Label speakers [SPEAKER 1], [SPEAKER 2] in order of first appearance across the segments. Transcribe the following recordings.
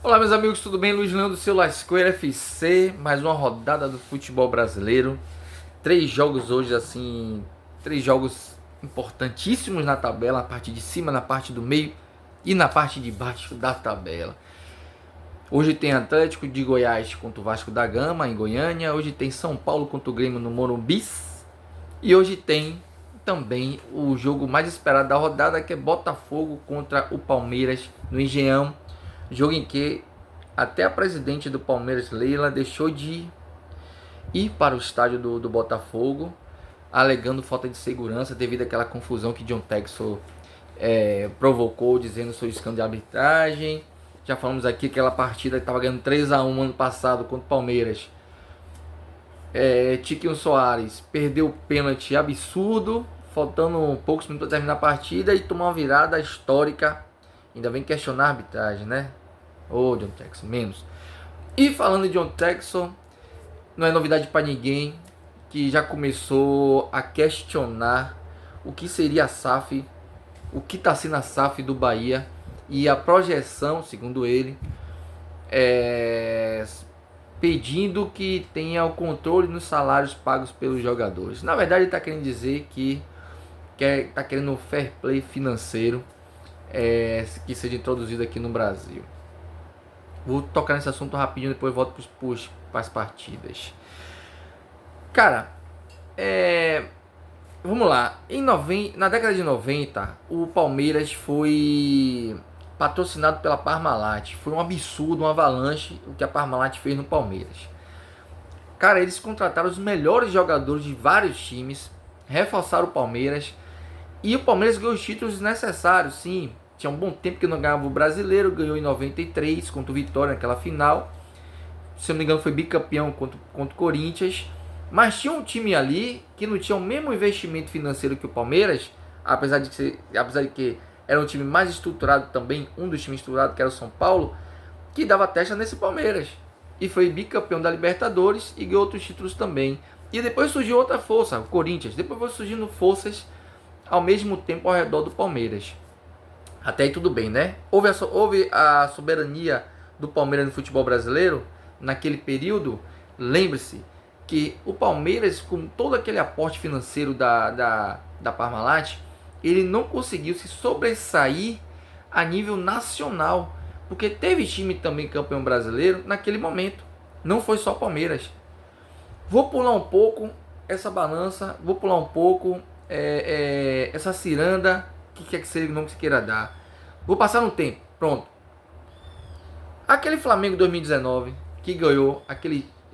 [SPEAKER 1] Olá, meus amigos, tudo bem? Luiz Leandro, seu Lascoeira FC, mais uma rodada do futebol brasileiro. Três jogos hoje, assim, três jogos importantíssimos na tabela, na parte de cima, na parte do meio e na parte de baixo da tabela. Hoje tem Atlético de Goiás contra o Vasco da Gama, em Goiânia. Hoje tem São Paulo contra o Grêmio no Morumbi. E hoje tem também o jogo mais esperado da rodada, que é Botafogo contra o Palmeiras no Engenhão. Jogo em que até a presidente do Palmeiras, Leila, deixou de ir para o estádio do Botafogo, alegando falta de segurança devido àquela confusão que John Textor provocou, dizendo sobre o escândalo de arbitragem. Já falamos aqui que aquela partida que estava ganhando 3-1 ano passado contra o Palmeiras. Tiquinho Soares perdeu o pênalti absurdo, faltando poucos minutos para terminar a partida, e tomou uma virada histórica. Ainda vem questionar a arbitragem, né? Ô, John Textor, menos. E falando de John Textor, não é novidade para ninguém que já começou a questionar o que seria a SAF, o que está sendo a SAF do Bahia, e a projeção, segundo ele, pedindo que tenha o controle nos salários pagos pelos jogadores. Na verdade, ele está querendo dizer que está querendo um fair play financeiro que seja introduzido aqui no Brasil. Vou tocar nesse assunto rapidinho, depois volto para as partidas. Cara, vamos lá. Na década de 90, o Palmeiras foi patrocinado pela Parmalat. Foi um absurdo, um avalanche o que a Parmalat fez no Palmeiras. Cara, eles contrataram os melhores jogadores de vários times, reforçaram o Palmeiras, e o Palmeiras ganhou os títulos necessários, sim. Tinha um bom tempo que não ganhava o Brasileiro, ganhou em 93 contra o Vitória naquela final. Se eu não me engano foi bicampeão contra o Corinthians. Mas tinha um time ali que não tinha o mesmo investimento financeiro que o Palmeiras, apesar de que era um time mais estruturado também, um dos times estruturados, que era o São Paulo, que dava testa nesse Palmeiras. E foi bicampeão da Libertadores e ganhou outros títulos também. E depois surgiu outra força, o Corinthians. Depois foi surgindo forças ao mesmo tempo ao redor do Palmeiras. Até aí tudo bem, né? Houve a soberania do Palmeiras no futebol brasileiro naquele período. Lembre-se que o Palmeiras, com todo aquele aporte financeiro da Parmalat, ele não conseguiu se sobressair a nível nacional, porque teve time também campeão brasileiro naquele momento. Não foi só Palmeiras. Vou pular um pouco essa balança, vou pular um pouco essa ciranda, que quer que seja o nome que você queira dar. Vou passar no tempo, pronto. Aquele Flamengo 2019, que ganhou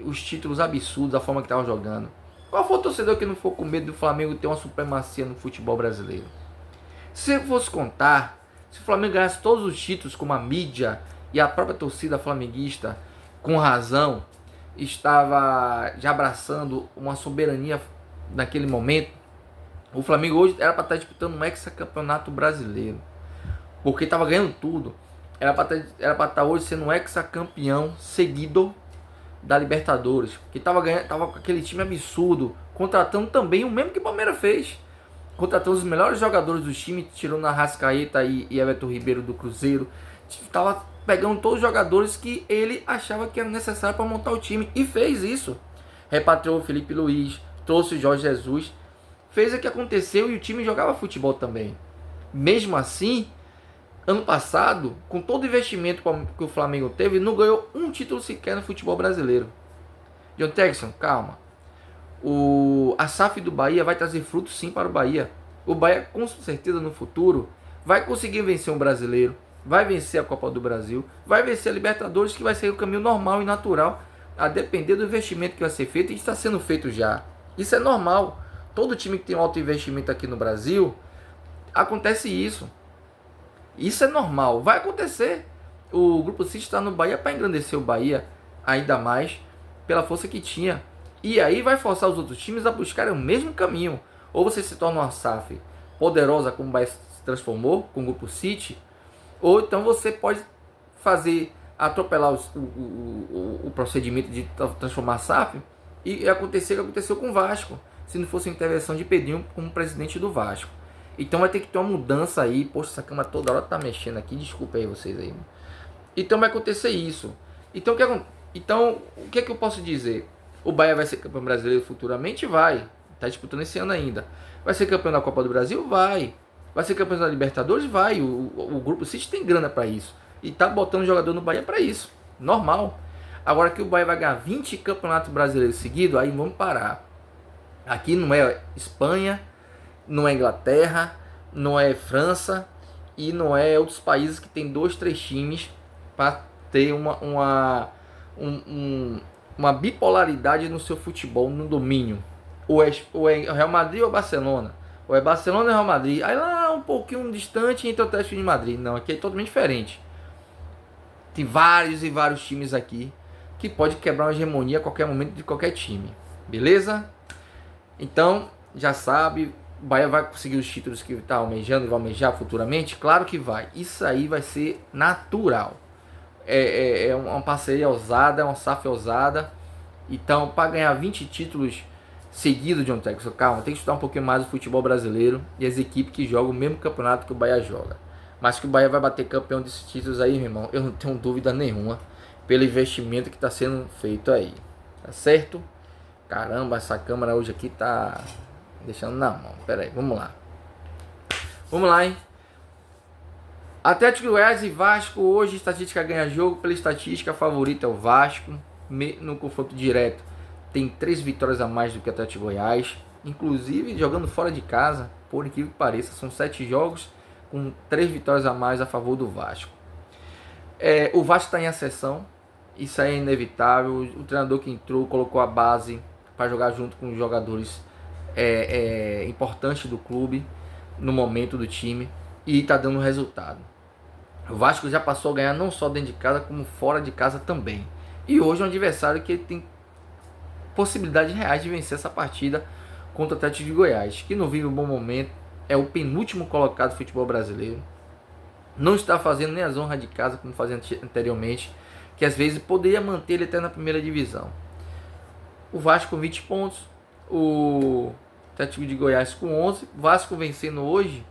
[SPEAKER 1] os títulos absurdos, da forma que estava jogando. Qual foi o torcedor que não ficou com medo do Flamengo ter uma supremacia no futebol brasileiro? Se eu fosse contar, se o Flamengo ganhasse todos os títulos, como a mídia e a própria torcida flamenguista, com razão, estava já abraçando uma soberania naquele momento, o Flamengo hoje era para estar disputando um hexacampeonato brasileiro, porque estava ganhando tudo. Era para estar hoje sendo um hexacampeão seguido da Libertadores, que estava com aquele time absurdo, contratando também o mesmo que o Palmeiras fez, contratando os melhores jogadores do time, tirando Arrascaeta e Everton Ribeiro do Cruzeiro. Estava pegando todos os jogadores que ele achava que era necessário para montar o time, e fez isso. Repatriou o Felipe Luiz, trouxe o Jorge Jesus, fez o que aconteceu, e o time jogava futebol também. Mesmo assim, ano passado, com todo o investimento que o Flamengo teve, não ganhou um título sequer no futebol brasileiro. John Texton, calma. A SAF do Bahia vai trazer frutos sim para o Bahia. O Bahia, com certeza, no futuro, vai conseguir vencer um brasileiro, vai vencer a Copa do Brasil, vai vencer a Libertadores, que vai ser o caminho normal e natural, a depender do investimento que vai ser feito, e está sendo feito já. Isso é normal. Todo time que tem um alto investimento aqui no Brasil, acontece isso. Isso é normal, vai acontecer. O Grupo City está no Bahia para engrandecer o Bahia ainda mais pela força que tinha. E aí vai forçar os outros times a buscarem o mesmo caminho. Ou você se torna uma SAF poderosa como o Bahia se transformou com o Grupo City, ou então você pode atropelar o procedimento de transformar a SAF e acontecer o que aconteceu com o Vasco, se não fosse a intervenção de Pedrinho como presidente do Vasco. Então vai ter que ter uma mudança aí. Poxa, essa cama toda hora tá mexendo aqui. Desculpa aí vocês aí. Então vai acontecer isso. Então o que é que eu posso dizer? O Bahia vai ser campeão brasileiro futuramente? Vai. Está disputando esse ano ainda. Vai ser campeão da Copa do Brasil? Vai. Vai ser campeão da Libertadores? Vai. O Grupo City tem grana para isso. E tá botando jogador no Bahia para isso. Normal. Agora que o Bahia vai ganhar 20 campeonatos brasileiros seguidos, aí vamos parar. Aqui não é Espanha, não é Inglaterra, não é França e não é outros países que tem 2, 3 times para ter uma bipolaridade no seu futebol, no domínio. Ou é Real Madrid ou Barcelona. Ou é Barcelona e Real Madrid. Aí lá um pouquinho distante entre o Atlético de Madrid. Não, aqui é totalmente diferente. Tem vários e vários times aqui que pode quebrar uma hegemonia a qualquer momento de qualquer time. Beleza? Então, já sabe, o Bahia vai conseguir os títulos que está almejando e vai almejar futuramente? Claro que vai. Isso aí vai ser natural. É uma parceria ousada, é uma SAF ousada. Então, para ganhar 20 títulos seguidos, John Texas, calma, tem que estudar um pouquinho mais o futebol brasileiro e as equipes que jogam o mesmo campeonato que o Bahia joga. Mas que o Bahia vai bater campeão desses títulos aí, meu irmão, eu não tenho dúvida nenhuma pelo investimento que está sendo feito aí. Tá certo? Caramba, essa câmera hoje aqui tá deixando na mão. Pera aí, vamos lá. Vamos lá, hein? Atlético Goiás e Vasco. Hoje, estatística ganha jogo. Pela estatística, favorito é o Vasco. No confronto direto, tem 3 vitórias a mais do que o Atlético Goiás. Inclusive, jogando fora de casa, por incrível que pareça, são 7 jogos com 3 vitórias a mais a favor do Vasco. O Vasco está em ascensão. Isso aí é inevitável. O treinador que entrou colocou a base para jogar junto com os jogadores importantes do clube no momento do time e está dando resultado. O Vasco já passou a ganhar não só dentro de casa como fora de casa também. E hoje é um adversário que ele tem possibilidades reais de vencer essa partida contra o Atlético de Goiás, que não vive um bom momento, é o penúltimo colocado do futebol brasileiro, não está fazendo nem as honras de casa como fazia anteriormente, que às vezes poderia manter ele até na primeira divisão. O Vasco com 20 pontos, o Atlético de Goiás com 11, o Vasco vencendo hoje,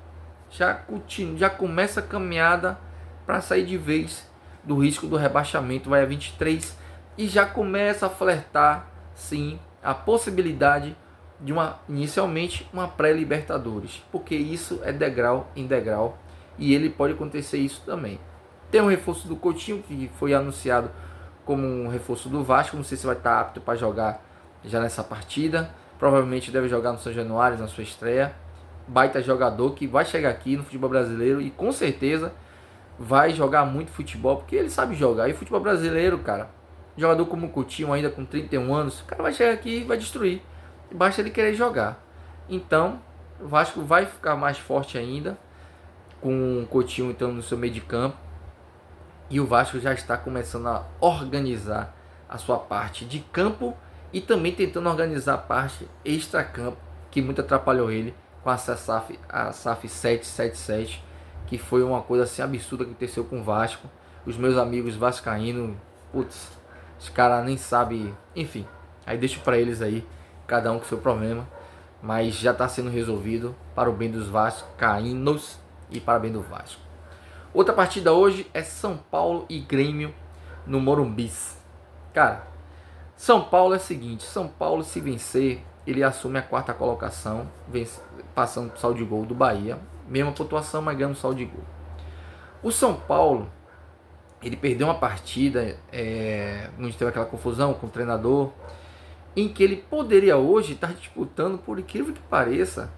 [SPEAKER 1] já começa a caminhada para sair de vez do risco do rebaixamento, vai a 23 e já começa a flertar, sim, a possibilidade de inicialmente uma pré-Libertadores, porque isso é degrau em degrau e ele pode acontecer isso também. Tem um reforço do Coutinho que foi anunciado como um reforço do Vasco, não sei se vai estar apto para jogar já nessa partida, provavelmente deve jogar no São Januário na sua estreia. Baita jogador que vai chegar aqui no futebol brasileiro e com certeza vai jogar muito futebol, porque ele sabe jogar. E futebol brasileiro, cara, jogador como o Coutinho ainda com 31 anos, o cara vai chegar aqui e vai destruir. Basta ele querer jogar. Então, o Vasco vai ficar mais forte ainda com o Coutinho entrando no seu meio de campo. E o Vasco já está começando a organizar a sua parte de campo e também tentando organizar a parte extra-campo, que muito atrapalhou ele com a SAF 777, que foi uma coisa assim absurda que aconteceu com o Vasco. Os meus amigos vascaínos, putz, os caras nem sabem, enfim, aí deixo para eles aí, cada um com seu problema, mas já está sendo resolvido para o bem dos vascaínos e para o bem do Vasco. Outra partida hoje é São Paulo e Grêmio no Morumbi. Cara, São Paulo é o seguinte, São Paulo se vencer, ele assume a 4ª colocação, passando o saldo de gol do Bahia, mesma pontuação, mas ganhando saldo de gol. O São Paulo, ele perdeu uma partida, onde teve aquela confusão com o treinador, em que ele poderia hoje estar disputando, por incrível que pareça,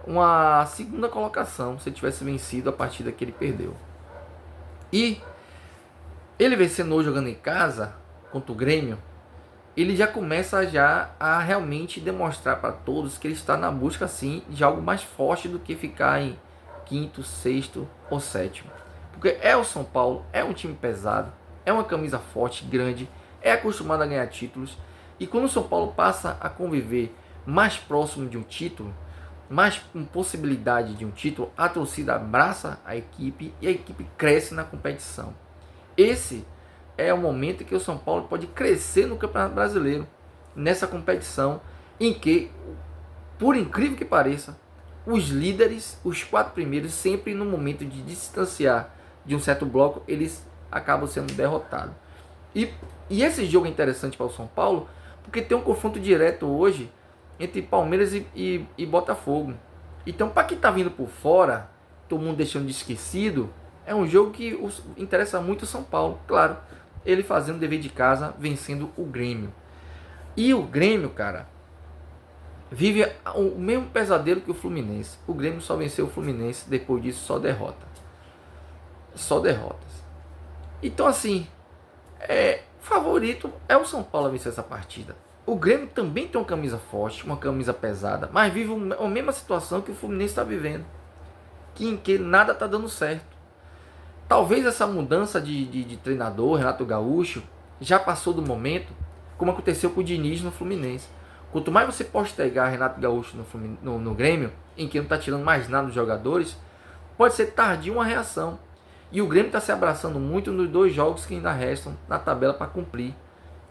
[SPEAKER 1] uma 2ª colocação, se ele tivesse vencido a partida que ele perdeu. E ele vencendo hoje jogando em casa contra o Grêmio, ele já começa a realmente demonstrar para todos que ele está na busca sim de algo mais forte do que ficar em 5º, 6º ou 7º. Porque é o São Paulo, é um time pesado, é uma camisa forte, grande, é acostumado a ganhar títulos. E quando o São Paulo passa a conviver mais próximo de um título, mais com possibilidade de um título, a torcida abraça a equipe e a equipe cresce na competição. Esse é o momento em que o São Paulo pode crescer no Campeonato Brasileiro, nessa competição em que, por incrível que pareça, os líderes, os 4 primeiros, sempre no momento de distanciar de um certo bloco, eles acaba sendo derrotado. E esse jogo é interessante para o São Paulo, porque tem um confronto direto hoje entre Palmeiras e Botafogo. Então, para quem está vindo por fora, todo mundo deixando de esquecido, é um jogo que interessa muito o São Paulo. Claro, ele fazendo o dever de casa, vencendo o Grêmio. E o Grêmio, cara, vive o mesmo pesadelo que o Fluminense. O Grêmio só venceu o Fluminense, depois disso só derrota. Só derrotas. Então, assim, favorito é o São Paulo a vencer essa partida. O Grêmio também tem uma camisa forte, uma camisa pesada, mas vive a mesma situação que o Fluminense está vivendo, em que nada está dando certo. Talvez essa mudança de treinador, Renato Gaúcho, já passou do momento, como aconteceu com o Diniz no Fluminense. Quanto mais você postergar Renato Gaúcho no Grêmio, em que não está tirando mais nada dos jogadores, pode ser tardio uma reação. E o Grêmio está se abraçando muito nos 2 jogos que ainda restam na tabela para cumprir.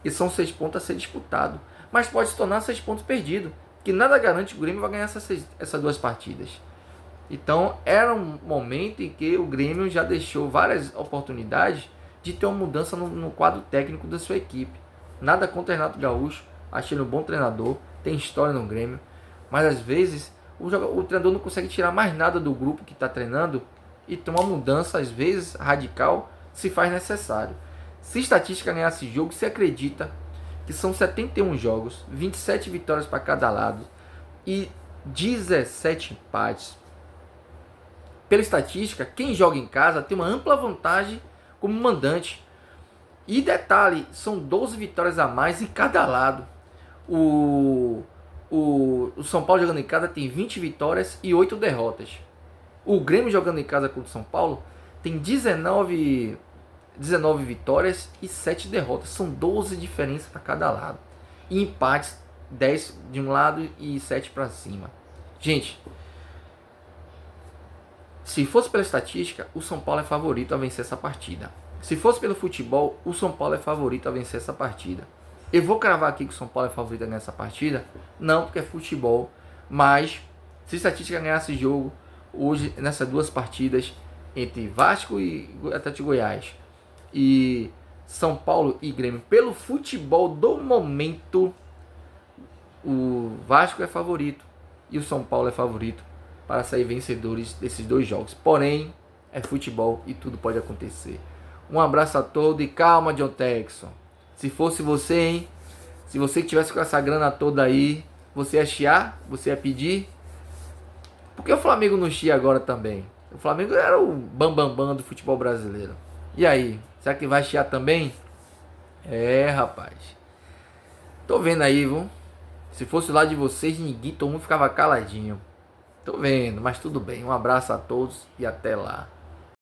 [SPEAKER 1] E são 6 pontos a ser disputado. Mas pode se tornar 6 pontos perdidos. Que nada garante que o Grêmio vai ganhar essas 2 partidas. Então era um momento em que o Grêmio já deixou várias oportunidades de ter uma mudança no quadro técnico da sua equipe. Nada contra o Renato Gaúcho. Achei ele um bom treinador. Tem história no Grêmio. Mas às vezes o treinador não consegue tirar mais nada do grupo que está treinando. E ter uma mudança, às vezes, radical, se faz necessário. Se a estatística ganhar esse jogo, se acredita que são 71 jogos, 27 vitórias para cada lado e 17 empates. Pela estatística, quem joga em casa tem uma ampla vantagem como mandante. E detalhe, são 12 vitórias a mais em cada lado. O São Paulo jogando em casa tem 20 vitórias e 8 derrotas. O Grêmio jogando em casa contra o São Paulo tem 19 vitórias e 7 derrotas. São 12 diferenças para cada lado. E empates, 10 de um lado e 7 para cima. Gente, se fosse pela estatística, o São Paulo é favorito a vencer essa partida. Se fosse pelo futebol, o São Paulo é favorito a vencer essa partida. Eu vou cravar aqui que o São Paulo é favorito nessa partida? Não, porque é futebol. Mas, se a estatística ganhar esse jogo, hoje, nessas 2 partidas, entre Vasco e Atlético Goiás, e São Paulo e Grêmio, pelo futebol do momento, o Vasco é favorito e o São Paulo é favorito para sair vencedores desses 2 jogos. Porém, é futebol e tudo pode acontecer. Um abraço a todos e calma, John Texon. Se fosse você, hein? Se você que tivesse com essa grana toda aí, você ia chiar? Você ia pedir? Porque o Flamengo não chia agora também. O Flamengo era o bambambam do futebol brasileiro. E aí? Será que vai chiar também? Rapaz. Tô vendo aí, viu? Se fosse lá de vocês, ninguém, todo mundo ficava caladinho. Tô vendo, mas tudo bem. Um abraço a todos e até lá.